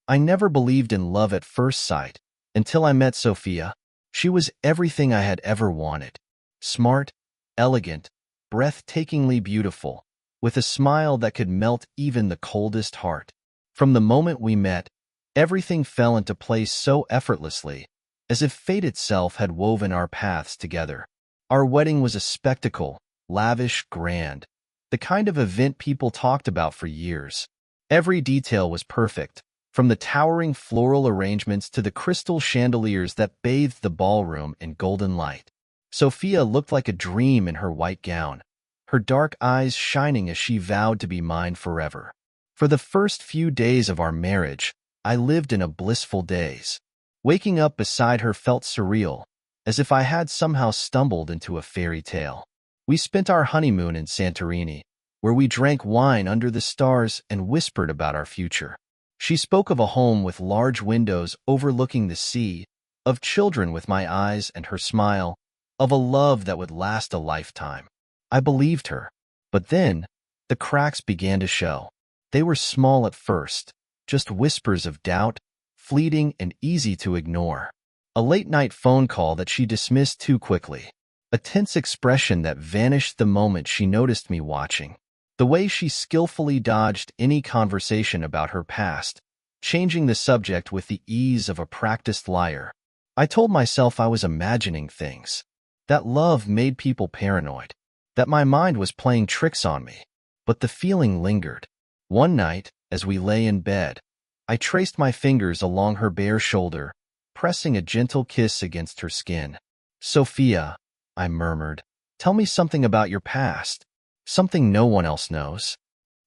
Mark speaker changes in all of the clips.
Speaker 1: I never believed in love at first sight until I met Sophia. She was everything I had ever wanted. Smart, elegant, breathtakingly beautiful, with a smile that could melt even the coldest heart. From the moment we met, everything fell into place so effortlessly, as if fate itself had woven our paths together. Our wedding was a spectacle, lavish, grand, the kind of event people talked about for years. Every detail was perfect, from the towering floral arrangements to the crystal chandeliers that bathed the ballroom in golden light. Sophia looked like a dream in her white gown, her dark eyes shining as she vowed to be mine forever. For the first few days of our marriage, I lived in a blissful daze. Waking up beside her felt surreal, as if I had somehow stumbled into a fairy tale. We spent our honeymoon in Santorini, where we drank wine under the stars and whispered about our future. She spoke of a home with large windows overlooking the sea, of children with my eyes and her smile, of a love that would last a lifetime. I believed her, but then the cracks began to show. They were small at first, just whispers of doubt, fleeting and easy to ignore. A late-night phone call that she dismissed too quickly. A tense expression that vanished the moment she noticed me watching. The way she skillfully dodged any conversation about her past, changing the subject with the ease of a practiced liar. I told myself I was imagining things, that love made people paranoid, that my mind was playing tricks on me. But the feeling lingered. One night, as we lay in bed, I traced my fingers along her bare shoulder, pressing a gentle kiss against her skin. "Sophia," I murmured, "tell me something about your past, something no one else knows."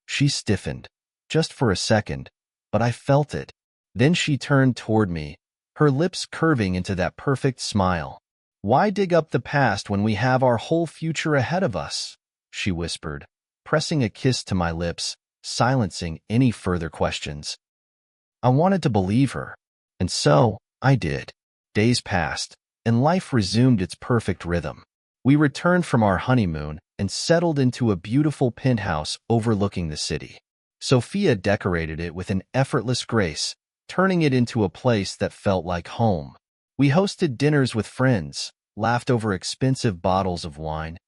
Speaker 1: She stiffened, just for a second, but I felt it. Then she turned toward me, her lips curving into that perfect smile. "Why dig up the past when we have our whole future ahead of us?" she whispered, pressing a kiss to my lips, silencing any further questions. I wanted to believe her, and so I did. Days passed, and life resumed its perfect rhythm. We returned from our honeymoon and settled into a beautiful penthouse overlooking the city. Sophia decorated it with an effortless grace, turning it into a place that felt like home. We hosted dinners with friends, laughed over expensive bottles of wine,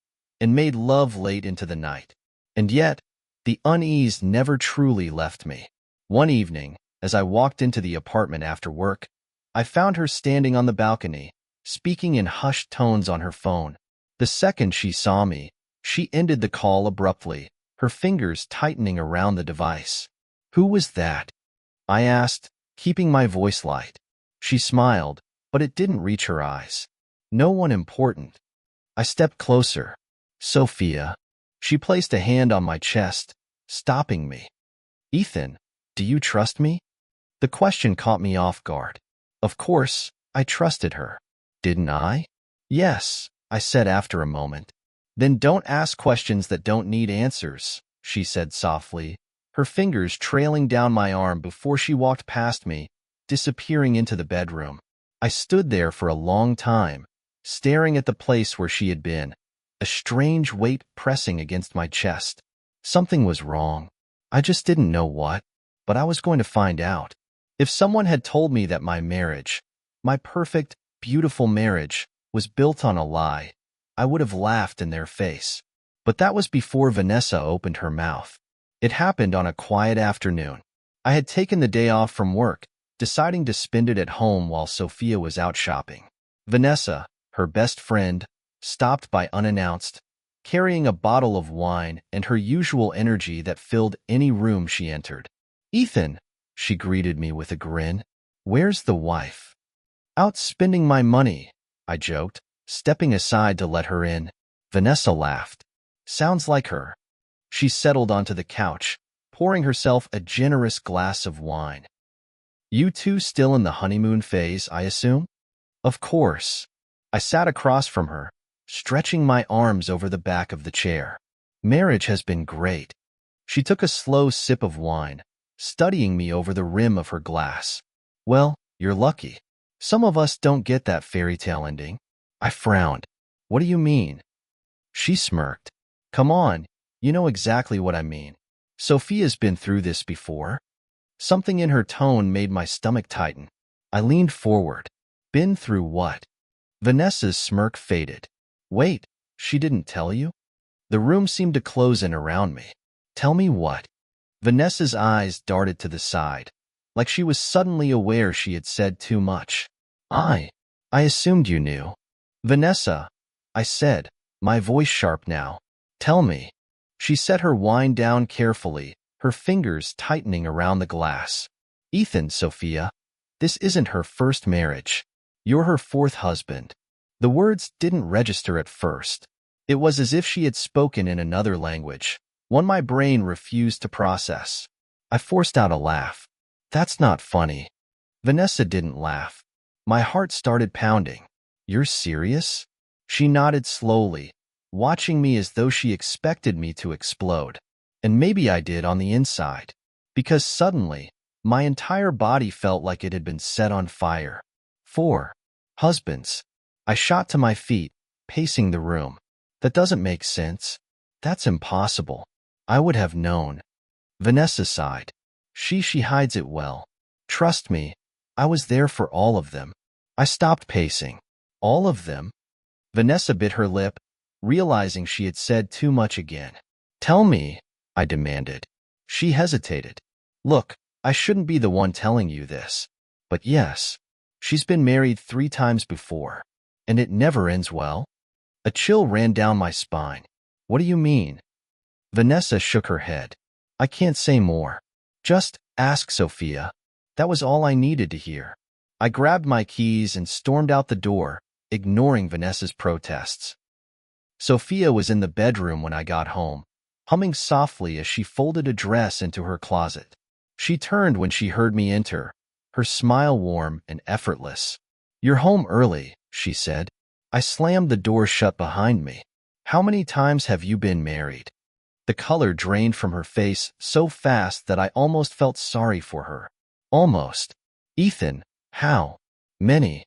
Speaker 1: and made love late into the night. And yet, the unease never truly left me. One evening, as I walked into the apartment after work, I found her standing on the balcony, speaking in hushed tones on her phone. The second she saw me, she ended the call abruptly, her fingers tightening around the device. "Who was that?" I asked, keeping my voice light. She smiled, but it didn't reach her eyes. "No one important." I stepped closer. "Sophia." She placed a hand on my chest, stopping me. "Ethan, do you trust me?" The question caught me off guard. Of course, I trusted her. Didn't I? "Yes," I said after a moment. "Then don't ask questions that don't need answers," she said softly, her fingers trailing down my arm before she walked past me, disappearing into the bedroom. I stood there for a long time, staring at the place where she had been, a strange weight pressing against my chest. Something was wrong. I just didn't know what, but I was going to find out. If someone had told me that my marriage, my perfect, beautiful marriage, was built on a lie, I would have laughed in their face. But that was before Vanessa opened her mouth. It happened on a quiet afternoon. I had taken the day off from work, deciding to spend it at home while Sophia was out shopping. Vanessa, her best friend, stopped by unannounced, carrying a bottle of wine and her usual energy that filled any room she entered. "Ethan," she greeted me with a grin, "where's the wife?" "Out spending my money," I joked, stepping aside to let her in. Vanessa laughed. "Sounds like her." She settled onto the couch, pouring herself a generous glass of wine. "You two still in the honeymoon phase, I assume?" "Of course." I sat across from her, stretching my arms over the back of the chair. "Marriage has been great." She took a slow sip of wine, studying me over the rim of her glass. "Well, you're lucky. Some of us don't get that fairy tale ending." I frowned. "What do you mean?" She smirked. "Come on, you know exactly what I mean. Sophia's been through this before." Something in her tone made my stomach tighten. I leaned forward. Been through what? Vanessa's smirk faded. Wait, she didn't tell you? The room seemed to close in around me. Tell me what? Vanessa's eyes darted to the side, like she was suddenly aware she had said too much. I assumed you knew. Vanessa, I said, my voice sharp now. Tell me. She set her wine down carefully, her fingers tightening around the glass. Ethan, Sophia, this isn't her first marriage. You're her fourth husband. The words didn't register at first. It was as if she had spoken in another language, one my brain refused to process. I forced out a laugh. That's not funny. Vanessa didn't laugh. My heart started pounding. You're serious? She nodded slowly, watching me as though she expected me to explode. And maybe I did on the inside, because suddenly, my entire body felt like it had been set on fire. 4 husbands. I shot to my feet, pacing the room. That doesn't make sense. That's impossible. I would have known. Vanessa sighed. She hides it well. Trust me, I was there for all of them. I stopped pacing. All of them? Vanessa bit her lip, realizing she had said too much again. Tell me, I demanded. She hesitated. Look, I shouldn't be the one telling you this. But yes, she's been married 3 times before. And it never ends well? A chill ran down my spine. What do you mean? Vanessa shook her head. I can't say more. Just ask Sophia. That was all I needed to hear. I grabbed my keys and stormed out the door, ignoring Vanessa's protests. Sophia was in the bedroom when I got home, humming softly as she folded a dress into her closet. She turned when she heard me enter, her smile warm and effortless. You're home early, she said. I slammed the door shut behind me. How many times have you been married? The color drained from her face so fast that I almost felt sorry for her. Almost. Ethan, how? Many.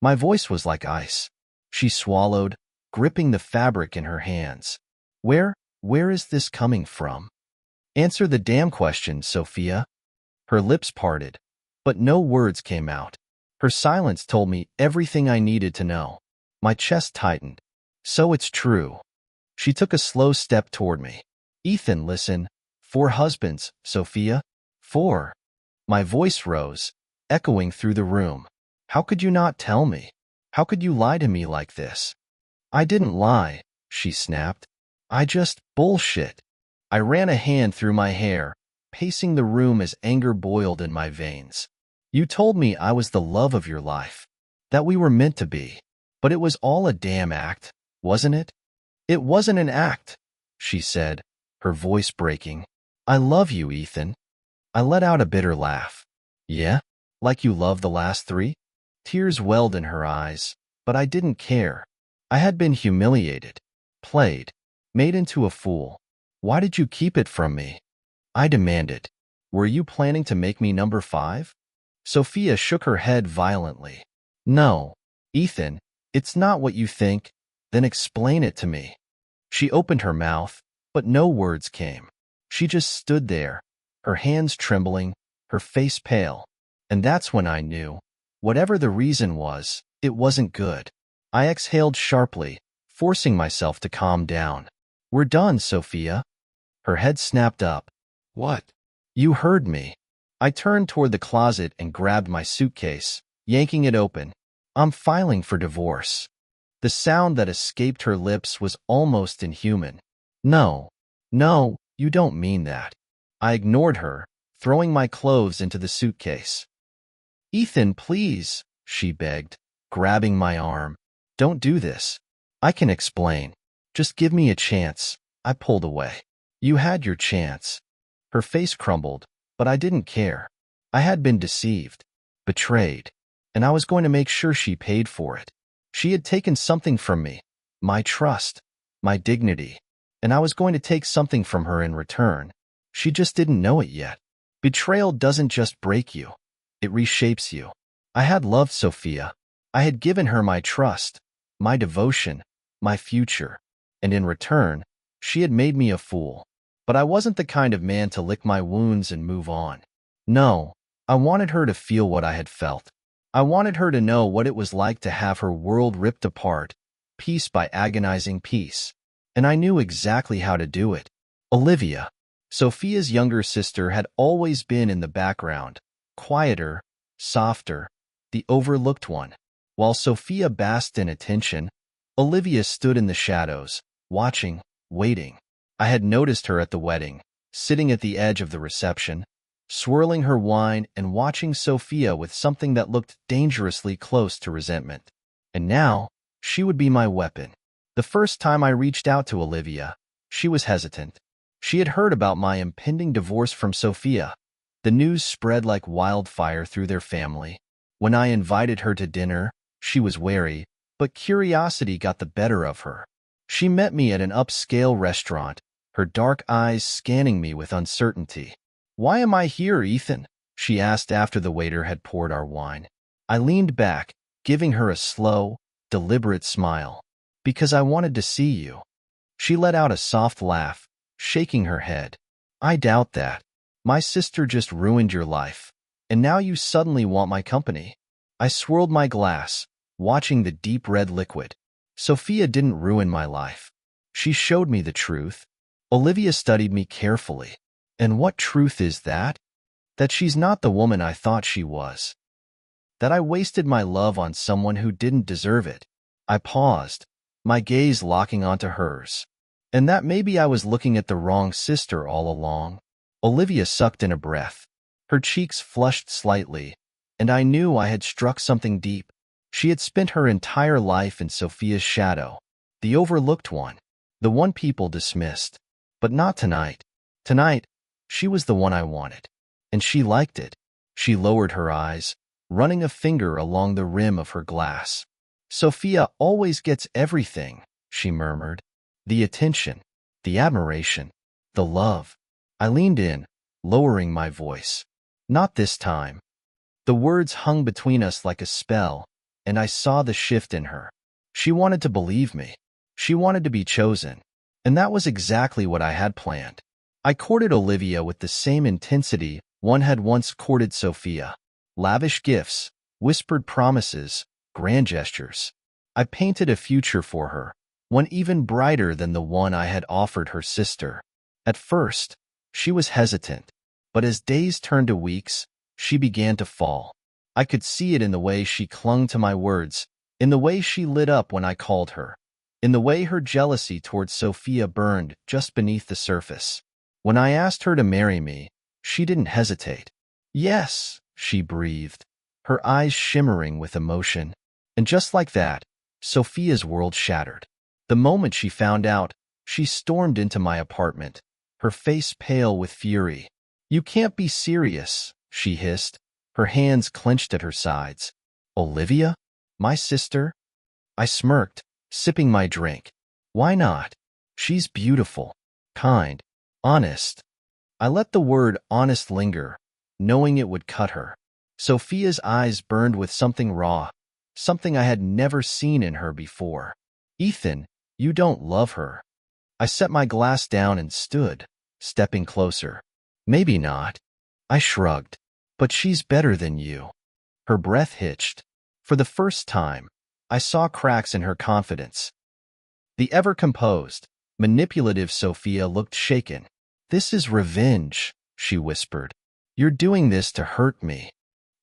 Speaker 1: My voice was like ice. She swallowed, gripping the fabric in her hands. Where is this coming from? Answer the damn question, Sophia. Her lips parted, but no words came out. Her silence told me everything I needed to know. My chest tightened. So it's true. She took a slow step toward me. Ethan, listen. 4 husbands, Sophia. 4. My voice rose, echoing through the room. How could you not tell me? How could you lie to me like this? I didn't lie, she snapped. I just bullshit. I ran a hand through my hair, pacing the room as anger boiled in my veins. You told me I was the love of your life, that we were meant to be. But it was all a damn act, wasn't it? It wasn't an act, she said, her voice breaking. I love you, Ethan. I let out a bitter laugh. Yeah? Like you loved the last 3? Tears welled in her eyes, but I didn't care. I had been humiliated, played, made into a fool. Why did you keep it from me? I demanded. Were you planning to make me number 5? Sophia shook her head violently. No, Ethan, it's not what you think. Then explain it to me. She opened her mouth, but no words came. She just stood there, her hands trembling, her face pale. And that's when I knew. Whatever the reason was, it wasn't good. I exhaled sharply, forcing myself to calm down. We're done, Sophia. Her head snapped up. What? You heard me. I turned toward the closet and grabbed my suitcase, yanking it open. I'm filing for divorce. The sound that escaped her lips was almost inhuman. No, you don't mean that. I ignored her, throwing my clothes into the suitcase. Ethan, please, she begged, grabbing my arm. Don't do this. I can explain. Just give me a chance. I pulled away. You had your chance. Her face crumbled, but I didn't care. I had been deceived, betrayed, and I was going to make sure she paid for it. She had taken something from me, my trust, my dignity, and I was going to take something from her in return. She just didn't know it yet. Betrayal doesn't just break you. It reshapes you. I had loved Sophia. I had given her my trust, my devotion, my future, and in return, she had made me a fool. But I wasn't the kind of man to lick my wounds and move on. No, I wanted her to feel what I had felt. I wanted her to know what it was like to have her world ripped apart, piece by agonizing piece. And I knew exactly how to do it. Olivia, Sophia's younger sister, had always been in the background, quieter, softer, the overlooked one. While Sophia basked in attention, Olivia stood in the shadows, watching, waiting. I had noticed her at the wedding, sitting at the edge of the reception, swirling her wine and watching Sophia with something that looked dangerously close to resentment. And now, she would be my weapon. The first time I reached out to Olivia, she was hesitant. She had heard about my impending divorce from Sophia. The news spread like wildfire through their family. When I invited her to dinner, she was wary, but curiosity got the better of her. She met me at an upscale restaurant, her dark eyes scanning me with uncertainty. "Why am I here, Ethan?" she asked after the waiter had poured our wine. I leaned back, giving her a slow, deliberate smile. "Because I wanted to see you." She let out a soft laugh, shaking her head. "I doubt that. My sister just ruined your life, and now you suddenly want my company." I swirled my glass, watching the deep red liquid. "Sophia didn't ruin my life. She showed me the truth." Olivia studied me carefully. "And what truth is that?" "That she's not the woman I thought she was. That I wasted my love on someone who didn't deserve it." I paused, my gaze locking onto hers. "And that maybe I was looking at the wrong sister all along." Olivia sucked in a breath. Her cheeks flushed slightly, and I knew I had struck something deep. She had spent her entire life in Sophia's shadow, the overlooked one, the one people dismissed. But not tonight. Tonight, she was the one I wanted. And she liked it. She lowered her eyes, running a finger along the rim of her glass. "Sophia always gets everything," she murmured. "The attention, the admiration, the love." I leaned in, lowering my voice. "Not this time." The words hung between us like a spell, and I saw the shift in her. She wanted to believe me. She wanted to be chosen. And that was exactly what I had planned. I courted Olivia with the same intensity one had once courted Sophia. Lavish gifts, whispered promises, grand gestures. I painted a future for her, one even brighter than the one I had offered her sister. At first, she was hesitant, but as days turned to weeks, she began to fall. I could see it in the way she clung to my words, in the way she lit up when I called her, in the way her jealousy towards Sophia burned just beneath the surface. When I asked her to marry me, she didn't hesitate. "Yes," she breathed, her eyes shimmering with emotion. And just like that, Sophia's world shattered. The moment she found out, she stormed into my apartment, her face pale with fury. "You can't be serious," she hissed, her hands clenched at her sides. "Olivia? My sister?" I smirked, sipping my drink. "Why not? She's beautiful, kind, honest." I let the word honest linger, knowing it would cut her. Sophia's eyes burned with something raw, something I had never seen in her before. "Ethan, you don't love her." I set my glass down and stood, stepping closer. "Maybe not." I shrugged. "But she's better than you." Her breath hitched. For the first time, I saw cracks in her confidence. The ever-composed, manipulative Sophia looked shaken. "This is revenge," she whispered. "You're doing this to hurt me."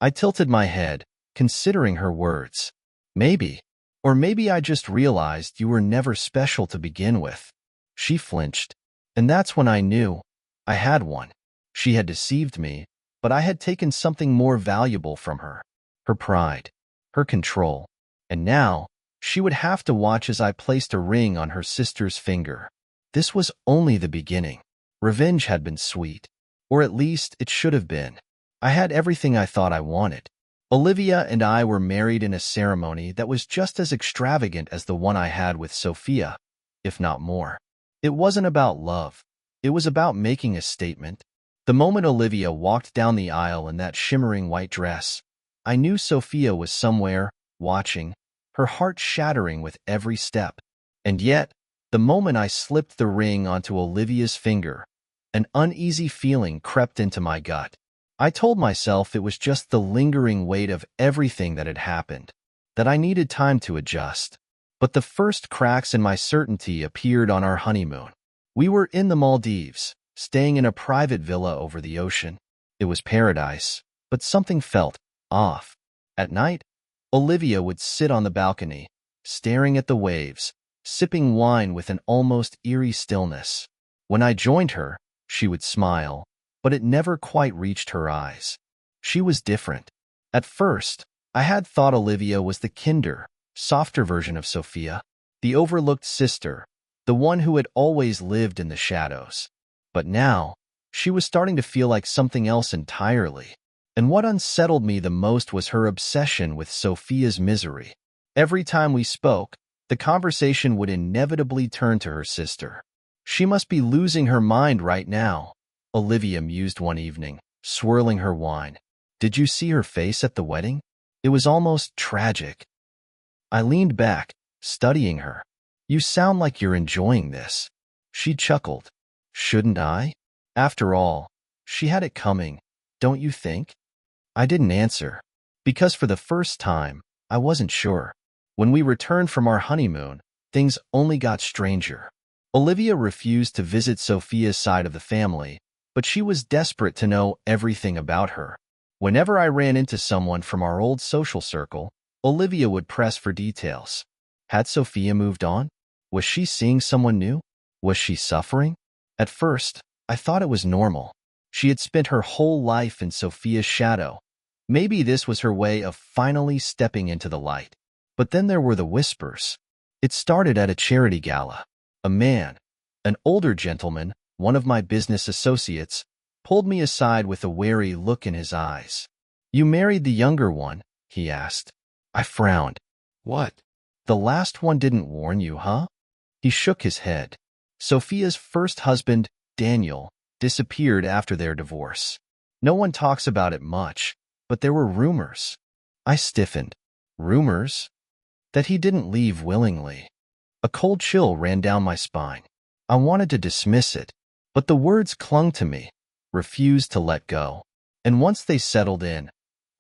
Speaker 1: I tilted my head, considering her words. "Maybe. Or maybe I just realized you were never special to begin with." She flinched, and that's when I knew I had one. She had deceived me, but I had taken something more valuable from her. Her pride, her control. And now, she would have to watch as I placed a ring on her sister's finger. This was only the beginning. Revenge had been sweet, or at least it should have been. I had everything I thought I wanted. Olivia and I were married in a ceremony that was just as extravagant as the one I had with Sophia, if not more. It wasn't about love. It was about making a statement. The moment Olivia walked down the aisle in that shimmering white dress, I knew Sophia was somewhere, watching, her heart shattering with every step. And yet, the moment I slipped the ring onto Olivia's finger, an uneasy feeling crept into my gut. I told myself it was just the lingering weight of everything that had happened, that I needed time to adjust. But the first cracks in my certainty appeared on our honeymoon. We were in the Maldives, staying in a private villa over the ocean. It was paradise, but something felt off. At night, Olivia would sit on the balcony, staring at the waves, sipping wine with an almost eerie stillness. When I joined her, she would smile, but it never quite reached her eyes. She was different. At first, I had thought Olivia was the kinder, softer version of Sophia, the overlooked sister, the one who had always lived in the shadows. But now, she was starting to feel like something else entirely. And what unsettled me the most was her obsession with Sophia's misery. Every time we spoke, the conversation would inevitably turn to her sister. She must be losing her mind right now, Olivia mused one evening, swirling her wine. Did you see her face at the wedding? It was almost tragic. I leaned back, studying her. You sound like you're enjoying this. She chuckled. Shouldn't I? After all, she had it coming, don't you think? I didn't answer, because for the first time, I wasn't sure. When we returned from our honeymoon, things only got stranger. Olivia refused to visit Sophia's side of the family, but she was desperate to know everything about her. Whenever I ran into someone from our old social circle, Olivia would press for details. Had Sophia moved on? Was she seeing someone new? Was she suffering? At first, I thought it was normal. She had spent her whole life in Sophia's shadow. Maybe this was her way of finally stepping into the light. But then there were the whispers. It started at a charity gala. A man, an older gentleman, one of my business associates, pulled me aside with a wary look in his eyes. You married the younger one, he asked. I frowned. What? The last one didn't warn you, huh? He shook his head. Sophia's first husband, Daniel, disappeared after their divorce. No one talks about it much, but there were rumors. I stiffened. Rumors? That he didn't leave willingly. A cold chill ran down my spine. I wanted to dismiss it, but the words clung to me, refused to let go. And once they settled in,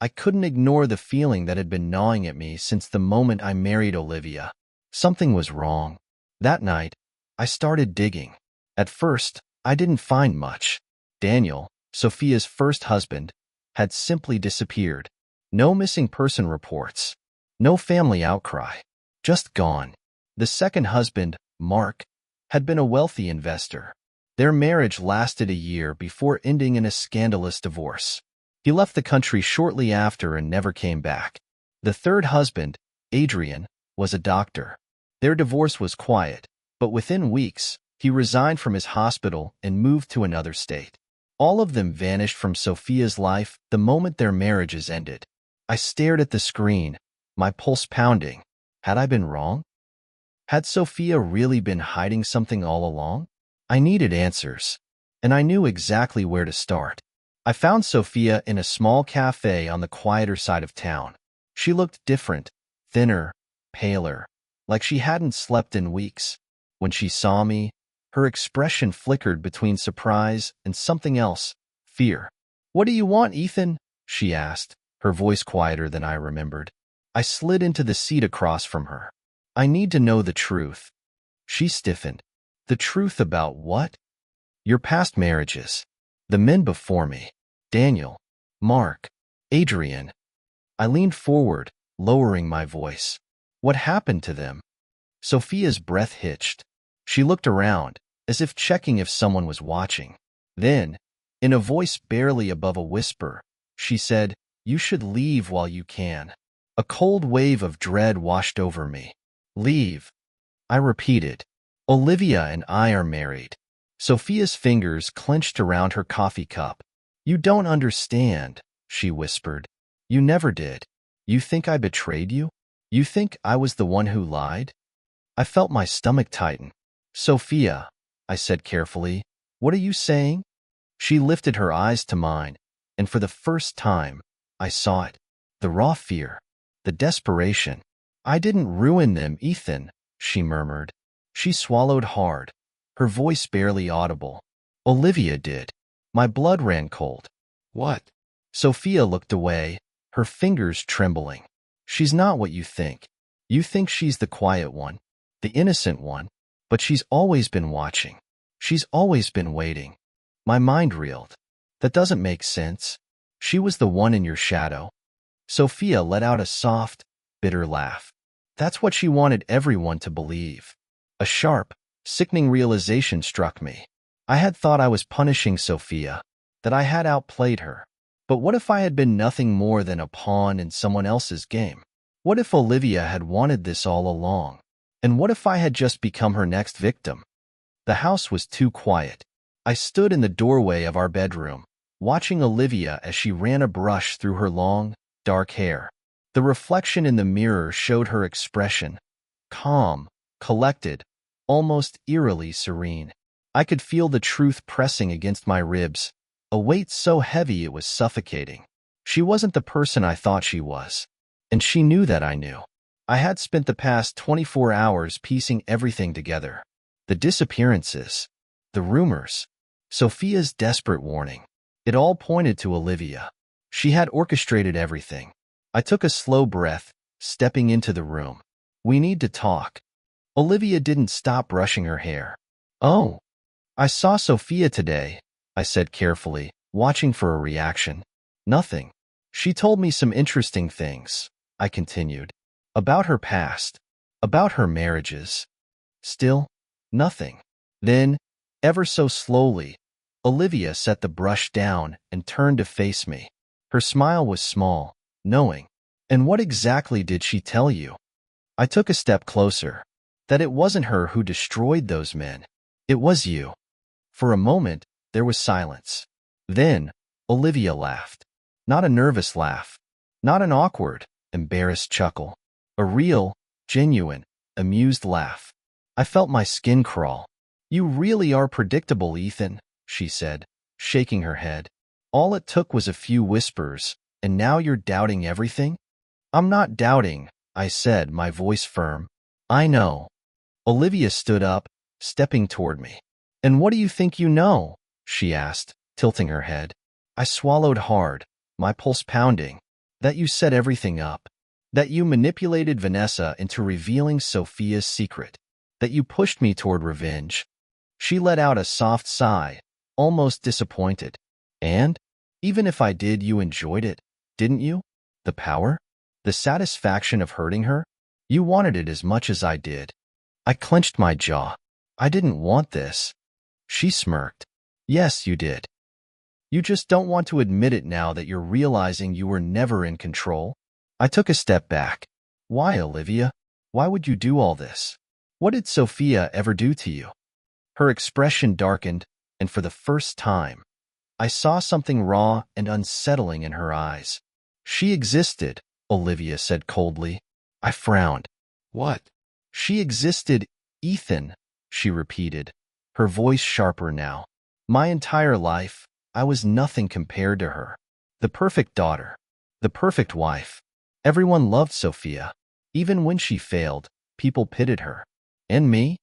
Speaker 1: I couldn't ignore the feeling that had been gnawing at me since the moment I married Olivia. Something was wrong. That night, I started digging. At first, I didn't find much. Daniel, Sophia's first husband, had simply disappeared. No missing person reports. No family outcry. Just gone. The second husband, Mark, had been a wealthy investor. Their marriage lasted a year before ending in a scandalous divorce. He left the country shortly after and never came back. The third husband, Adrian, was a doctor. Their divorce was quiet, but within weeks, he resigned from his hospital and moved to another state. All of them vanished from Sophia's life the moment their marriages ended. I stared at the screen, my pulse pounding. Had I been wrong? Had Sophia really been hiding something all along? I needed answers, and I knew exactly where to start. I found Sophia in a small cafe on the quieter side of town. She looked different, thinner, paler, like she hadn't slept in weeks. When she saw me, her expression flickered between surprise and something else, fear. What do you want, Ethan? She asked, her voice quieter than I remembered. I slid into the seat across from her. I need to know the truth. She stiffened. The truth about what? Your past marriages. The men before me. Daniel, Mark, Adrian. I leaned forward, lowering my voice. What happened to them? Sophia's breath hitched. She looked around, as if checking if someone was watching. Then, in a voice barely above a whisper, she said, You should leave while you can. A cold wave of dread washed over me. Leave. I repeated. Olivia and I are married. Sophia's fingers clenched around her coffee cup. You don't understand, she whispered. You never did. You think I betrayed you? You think I was the one who lied? I felt my stomach tighten. Sophia, I said carefully, what are you saying? She lifted her eyes to mine, and for the first time, I saw it. The raw fear, the desperation. I didn't ruin them, Ethan, she murmured. She swallowed hard, her voice barely audible. Olivia did. My blood ran cold. What? Sophia looked away, her fingers trembling. She's not what you think. You think she's the quiet one, the innocent one, but she's always been watching. She's always been waiting. My mind reeled. That doesn't make sense. She was the one in your shadow. Sophia let out a soft, bitter laugh. That's what she wanted everyone to believe. A sharp, sickening realization struck me. I had thought I was punishing Sophia, that I had outplayed her. But what if I had been nothing more than a pawn in someone else's game? What if Olivia had wanted this all along? And what if I had just become her next victim? The house was too quiet. I stood in the doorway of our bedroom, watching Olivia as she ran a brush through her long, dark hair. The reflection in the mirror showed her expression, calm, collected, almost eerily serene. I could feel the truth pressing against my ribs, a weight so heavy it was suffocating. She wasn't the person I thought she was, and she knew that I knew. I had spent the past 24 hours piecing everything together. The disappearances, the rumors, Sophia's desperate warning. It all pointed to Olivia. She had orchestrated everything. I took a slow breath, stepping into the room. We need to talk. Olivia didn't stop brushing her hair. Oh, I saw Sophia today, I said carefully, watching for a reaction. Nothing. She told me some interesting things, I continued. About her past, about her marriages. Still, nothing. Then, ever so slowly, Olivia set the brush down and turned to face me. Her smile was small, knowing. And what exactly did she tell you? I took a step closer. That it wasn't her who destroyed those men. It was you. For a moment, there was silence. Then, Olivia laughed. Not a nervous laugh. Not an awkward, embarrassed chuckle. A real, genuine, amused laugh. I felt my skin crawl. You really are predictable, Ethan, she said, shaking her head. All it took was a few whispers, and now you're doubting everything? I'm not doubting, I said, my voice firm. I know. Olivia stood up, stepping toward me. And what do you think you know? She asked, tilting her head. I swallowed hard, my pulse pounding. That you set everything up. That you manipulated Vanessa into revealing Sophia's secret. That you pushed me toward revenge. She let out a soft sigh, almost disappointed. And, even if I did, you enjoyed it, didn't you? The power? The satisfaction of hurting her? You wanted it as much as I did. I clenched my jaw. I didn't want this. She smirked. Yes, you did. You just don't want to admit it now that you're realizing you were never in control. I took a step back. Why, Olivia? Why would you do all this? What did Sophia ever do to you? Her expression darkened, and for the first time, I saw something raw and unsettling in her eyes. She existed, Olivia said coldly. I frowned. What? She existed, Ethan, she repeated, her voice sharper now. My entire life, I was nothing compared to her. The perfect daughter. The perfect wife. Everyone loved Sophia. Even when she failed, people pitied her. And me?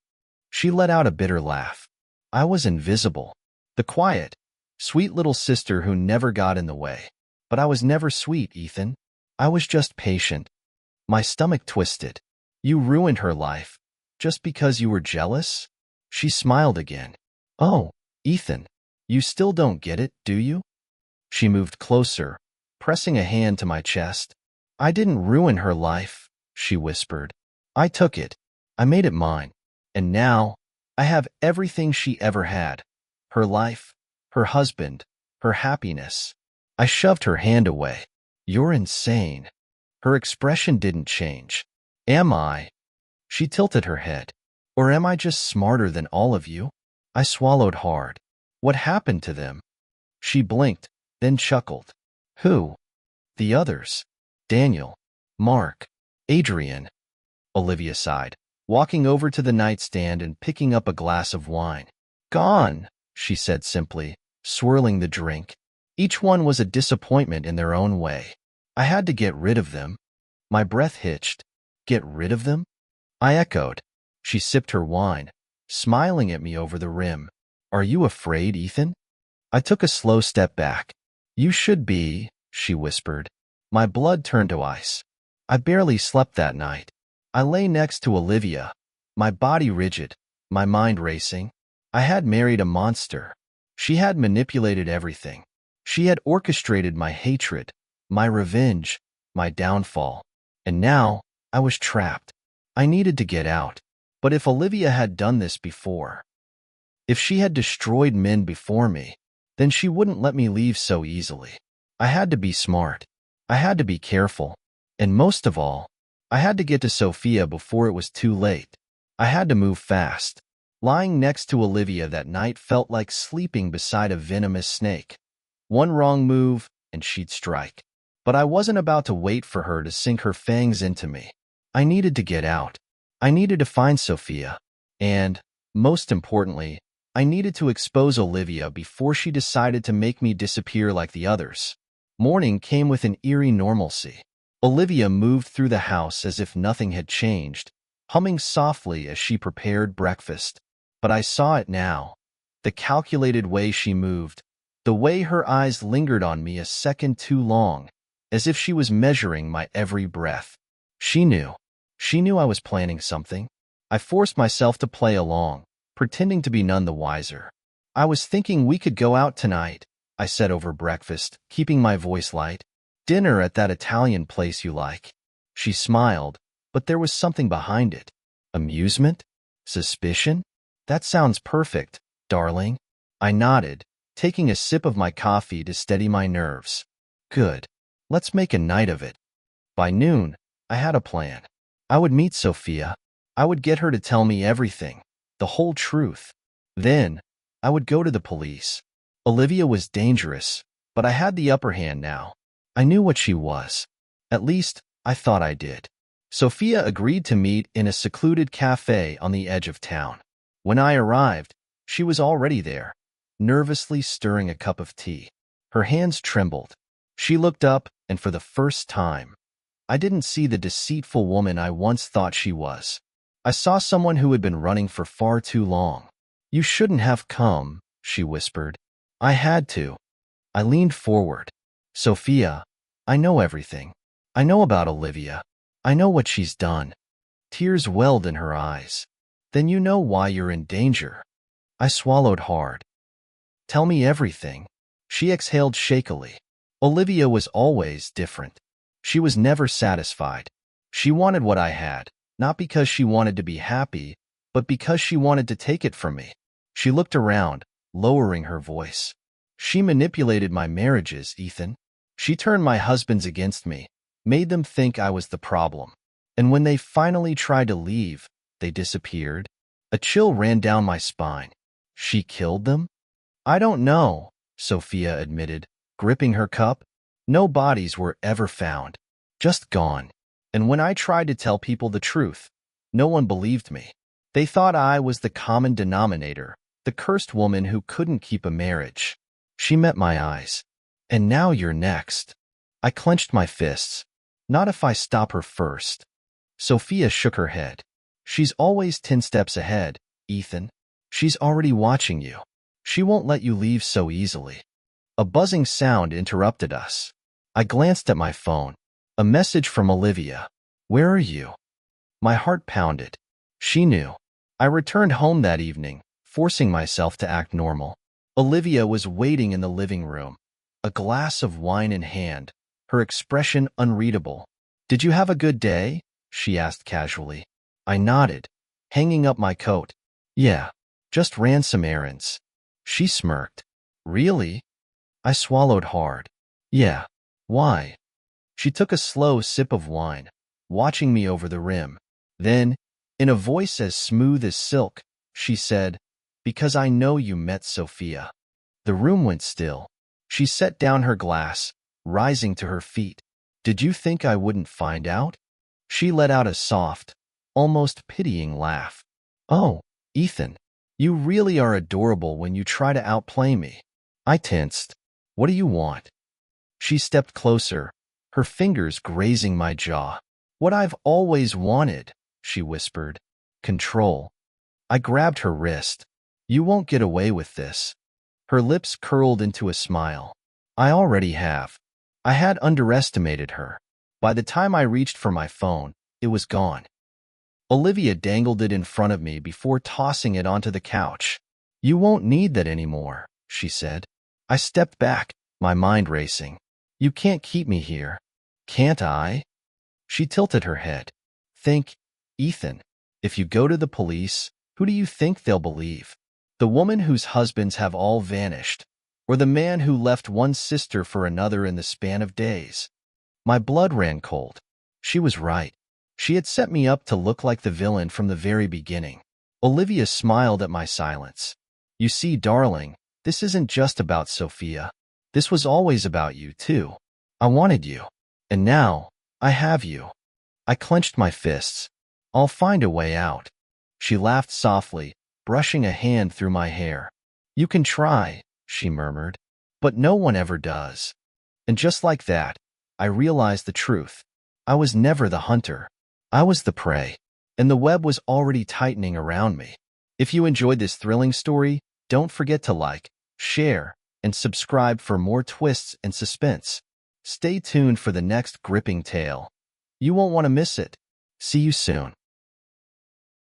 Speaker 1: She let out a bitter laugh. I was invisible. The quiet, sweet little sister who never got in the way. But I was never sweet, Ethan. I was just patient. My stomach twisted. You ruined her life. Just because you were jealous? She smiled again. Oh, Ethan, you still don't get it, do you? She moved closer, pressing a hand to my chest. I didn't ruin her life, she whispered. I took it. I made it mine. And now, I have everything she ever had. Her life, her husband, her happiness. I shoved her hand away. You're insane. Her expression didn't change. Am I? She tilted her head. Or am I just smarter than all of you? I swallowed hard. What happened to them? She blinked, then chuckled. Who? The others. Daniel, Mark, Adrian. Olivia sighed, walking over to the nightstand and picking up a glass of wine. Gone, she said simply, swirling the drink. Each one was a disappointment in their own way. I had to get rid of them. My breath hitched. Get rid of them? I echoed. She sipped her wine, smiling at me over the rim. Are you afraid, Ethan? I took a slow step back. You should be, she whispered. My blood turned to ice. I barely slept that night. I lay next to Olivia, my body rigid, my mind racing. I had married a monster. She had manipulated everything. She had orchestrated my hatred, my revenge, my downfall. And now, I was trapped. I needed to get out. But if Olivia had done this before, if she had destroyed men before me, then she wouldn't let me leave so easily. I had to be smart. I had to be careful. And most of all, I had to get to Sophia before it was too late. I had to move fast. Lying next to Olivia that night felt like sleeping beside a venomous snake. One wrong move, and she'd strike. But I wasn't about to wait for her to sink her fangs into me. I needed to get out. I needed to find Sophia. And, most importantly, I needed to expose Olivia before she decided to make me disappear like the others. Morning came with an eerie normalcy. Olivia moved through the house as if nothing had changed, humming softly as she prepared breakfast. But I saw it now. The calculated way she moved, the way her eyes lingered on me a second too long, as if she was measuring my every breath. She knew. She knew I was planning something. I forced myself to play along, pretending to be none the wiser. I was thinking we could go out tonight, I said over breakfast, keeping my voice light. Dinner at that Italian place you like. She smiled, but there was something behind it. Amusement? Suspicion? That sounds perfect, darling. I nodded, taking a sip of my coffee to steady my nerves. Good. Let's make a night of it. By noon, I had a plan. I would meet Sophia. I would get her to tell me everything, the whole truth. Then, I would go to the police. Olivia was dangerous, but I had the upper hand now. I knew what she was. At least, I thought I did. Sophia agreed to meet in a secluded cafe on the edge of town. When I arrived, she was already there, nervously stirring a cup of tea. Her hands trembled. She looked up, and for the first time, I didn't see the deceitful woman I once thought she was. I saw someone who had been running for far too long. You shouldn't have come, she whispered. I had to. I leaned forward. Sophia, I know everything. I know about Olivia. I know what she's done. Tears welled in her eyes. Then you know why you're in danger. I swallowed hard. Tell me everything. She exhaled shakily. Olivia was always different. She was never satisfied. She wanted what I had, not because she wanted to be happy, but because she wanted to take it from me. She looked around, lowering her voice. She manipulated my marriages, Ethan. She turned my husbands against me, made them think I was the problem. And when they finally tried to leave, they disappeared. A chill ran down my spine. She killed them? I don't know, Sophia admitted, gripping her cup. No bodies were ever found, just gone. And when I tried to tell people the truth, no one believed me. They thought I was the common denominator, the cursed woman who couldn't keep a marriage. She met my eyes. And now you're next. I clenched my fists. Not if I stop her first. Sophia shook her head. She's always 10 steps ahead, Ethan. She's already watching you. She won't let you leave so easily. A buzzing sound interrupted us. I glanced at my phone. A message from Olivia. Where are you? My heart pounded. She knew. I returned home that evening, forcing myself to act normal. Olivia was waiting in the living room, a glass of wine in hand, her expression unreadable. Did you have a good day? She asked casually. I nodded, hanging up my coat. Yeah, just ran some errands. She smirked. Really? I swallowed hard. Yeah. Why? She took a slow sip of wine, watching me over the rim. Then, in a voice as smooth as silk, she said, Because I know you met Sophia. The room went still. She set down her glass, rising to her feet. Did you think I wouldn't find out? She let out a soft, almost pitying laugh. Oh, Ethan, you really are adorable when you try to outplay me. I tensed. What do you want? She stepped closer, her fingers grazing my jaw. What I've always wanted, she whispered. Control. I grabbed her wrist. You won't get away with this. Her lips curled into a smile. I already have. I had underestimated her. By the time I reached for my phone, it was gone. Olivia dangled it in front of me before tossing it onto the couch. "You won't need that anymore," she said. I stepped back, my mind racing. "You can't keep me here." "Can't I?" She tilted her head. "Think, Ethan, if you go to the police, who do you think they'll believe? The woman whose husbands have all vanished, or the man who left one sister for another in the span of days?" My blood ran cold. She was right. She had set me up to look like the villain from the very beginning. Olivia smiled at my silence. "You see, darling, this isn't just about Sophia. This was always about you, too. I wanted you. And now, I have you." I clenched my fists. "I'll find a way out." She laughed softly, brushing a hand through my hair. "You can try," she murmured, "but no one ever does." And just like that, I realized the truth. I was never the hunter. I was the prey, and the web was already tightening around me. If you enjoyed this thrilling story, don't forget to like, share, and subscribe for more twists and suspense. Stay tuned for the next gripping tale. You won't want to miss it. See you soon.